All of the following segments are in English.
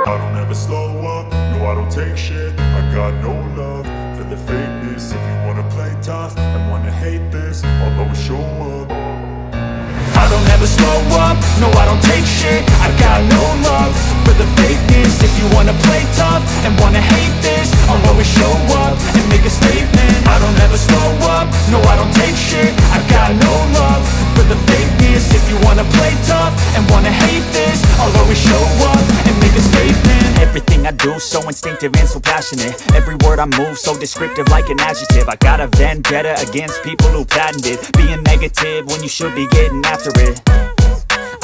I don't ever slow up, no I don't take shit. I got no love for the fakeness. If you wanna play tough and wanna hate this, I'll always show up. I don't ever slow up, no I don't take shit. I got no love for the fakeness. If you wanna play tough and wanna hate this, I'll always show up and make a statement. I don't ever slow up, no I don't take shit. I got no love for the fakeness. If you wanna play tough and wanna hate this, I'll always show up and make a statement. Everything I do so instinctive and so passionate. Every word I move so descriptive like an adjective. I got a vendetta against people who patented being negative when you should be getting after it.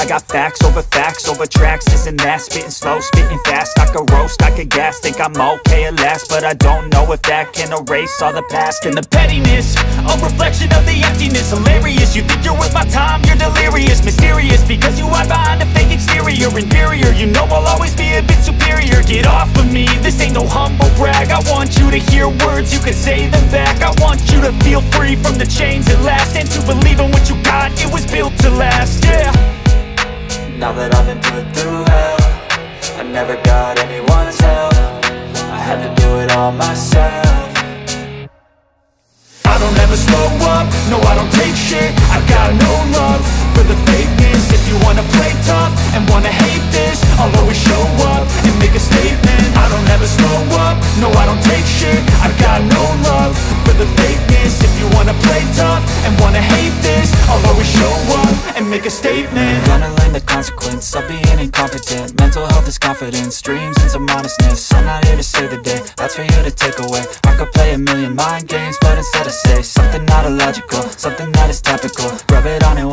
I got facts over tracks, this and that. Spitting slow, spitting fast. I could roast, I could gas. Think I'm okay at last, but I don't know if that can erase all the past. And the pettiness, a reflection of the emptiness. Hilarious, you think you're worth my time, you're delirious. Mysterious, because you hide behind a fake exterior. Inferior, you know I'll always be a bit superior. Get off of me, this ain't no humble brag. I want you to hear words, you can say them back. I want you to feel free from the chains at last, and to believe in what you got, it was built to last, yeah. Now that I've been put through hell, I never got anyone's help. I had to do it all myself. I don't ever slow up, no I don't take shit. I got no love for the fakeness. If you wanna play tough and wanna hate this, I'll always show up and make a statement. I don't ever slow up, no I don't take shit. I got no love for the fakeness. If you wanna play tough and wanna hate this, I'll always show up and make a statement. Gonna learn the consequence of being incompetent. Mental health is confidence, dreams and some honestness. I'm not here to save the day, that's for you to take away. I could play a million mind games, but instead I say something not illogical, something that is topical. Rub it on and